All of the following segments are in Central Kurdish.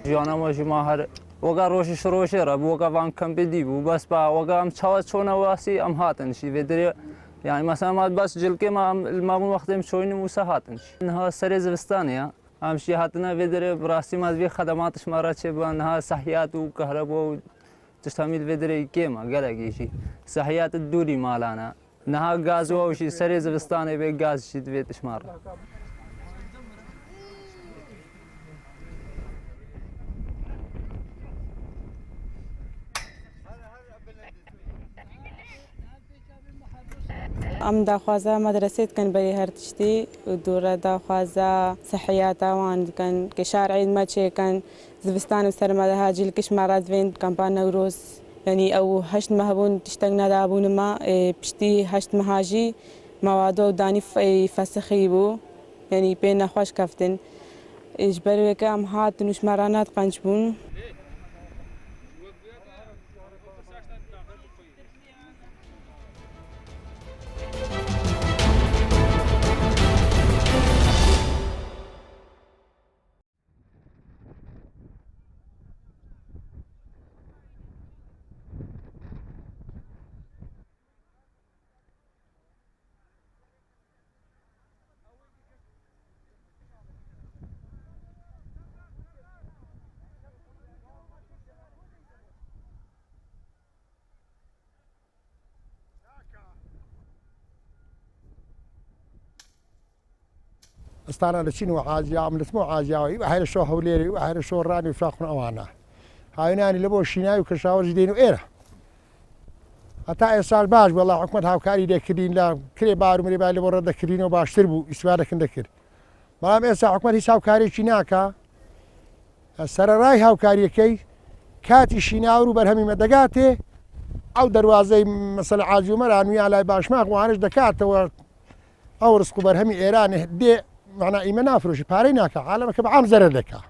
جوانا ماشي ماهر وقا روش شروشي رب وقا فان كم بديبو بس با وقا ام تشاوت شونا واسي ام هاتنشي بدري يعني مثلا ما بس جلكي ما المامون وقت مشوين موسى هاتنش انها سري زبستانيا امشي هاتنا بدري براسي ما بي خدمات شمارات انها صحيات وكهرباء تشتمل بدري كيما قلقي شي صحيات الدوري مالانا نها غاز وشي سري زبستاني بي غاز شي بيت شمار ام داخوازا مدرسة كان بري هرتشتي ودورة داخوازا صحياتا وان كان كشارعي ما تشي كان زبستان وسرما هاجي الكش مرات فين كامبان نوروز يعني او هشت مهبون تشتغنا دابون ما بشتي هشت مهاجي موادو داني فسخيبو يعني بين خوش كفتن اجبروا كام هات نوش مرانات قنجبون استانا لشين وعاجيا عملت مو عاجيا وهاي الشو هوليري وهاي الشو راني وشاخن اوانا هايناني لبو شيناي وكشاور جدينو ايرا حتى اسال باش والله حكمت هاوكاري دكرين لا كري بارو مري بالي ورا دكرين وباشتر بو استفاده كندكر بلام اسا حكمت هاوكاري شيناكا السراراي هاوكاري كي كاتي شيناورو برهمي مدقاتي او دروازه مثلا عاجيو مرانوي على باش ما وانش دكاته او رزق برهمي ايران دي معنا ايمنا فروش باريناك عالمك بعام زردك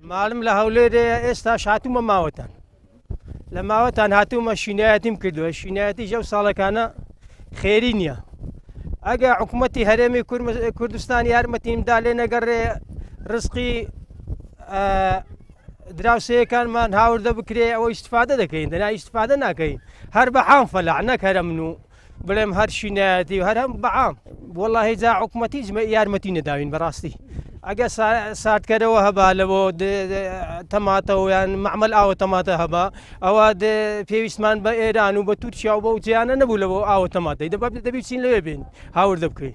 معلم لهولي استا شاتوما ماوتان لماوتان هاتوما شيناتيم كدو شيناتي جو صالك انا خيرينيا اگه حکومتی هرمی کردستان یارمتیم داله نگر رزقی دراسه کان من هاورده بکری او استفاده دکین دنا استفاده نکین هر بعام فلع نکرمنو بلهم هر شیناتی و هر هم بعام والله اذا حکومتی یارمتی نداوین براستي اگه ساعت کرده و هبا لبو تماتا يعني معمل او تماتا هبا او فيوسمان با ايران و بتوركيا و بوجانا نبو لبو او تماتا اذا بابد بيسين لبين هاور دبكي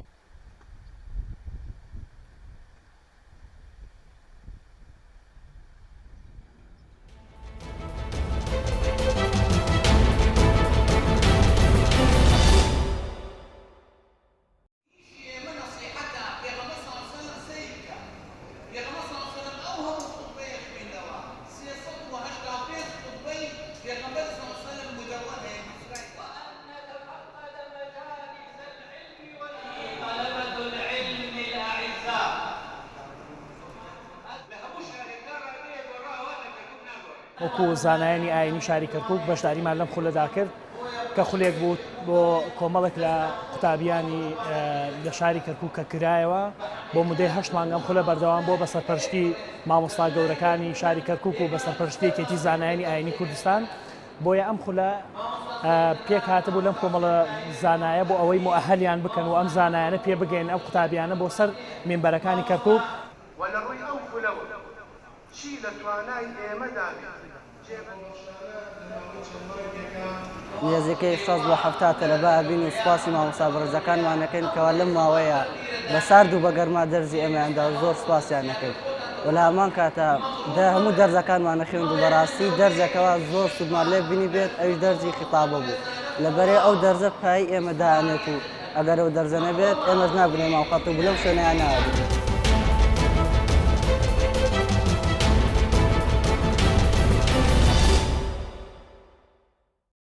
وەکو زانایانی ئاینی شاری کەرکووک بەشداریمان لەم خولەدا کرد کە خولێک بوو بۆ کۆمەڵێک لە قوتابیانی لە شاری کەرکووک کە کرایەوە بۆ مودەی 8 مانگ ئەم خولە بەردەوام بۆ بە سەرپەرشتی مامۆستا گەورەکانی شاری کەرکووک و بە سەرپەرشتی یەکێتی زانایانی ئاینی کوردستان بۆیە ئەم خولە پێک هاتبوو لەم کۆمەڵە زانایە بۆ ئەوەی مؤهلیان بکەن و ئەم زانایانە پێ بگەین ئەم قوتابیانە بۆ سەر مێنبەرەکانی کەرکووک وەلەڕووی ئەو خولەوە چی لە توانای ئێمەدا نێزەکەی 1970 تەلەبا بین و سوپاسی مامۆستا بەڕێزەکانمان نەکەین کەوا لەم ماوەیە بە سارد و بە گەرما دەرزی ئەمەیاندا زۆر سوپاسیان نەکەین و لە هەمان کاتە هەموو دەرزەکانمان نەخوێند و بەڕاستی دەرزێکەوە زۆر سوودمان لێ بینی بێت ئەویش دەرزی خیتابە بوو لەبەرێ ئەو دەرزە پایی ئێمە دائەنێت و ئەگەر ئەو دەرزە نەبێت ئێمەش نابنێ ماوقەت و بلەم شوێنەیان نابێت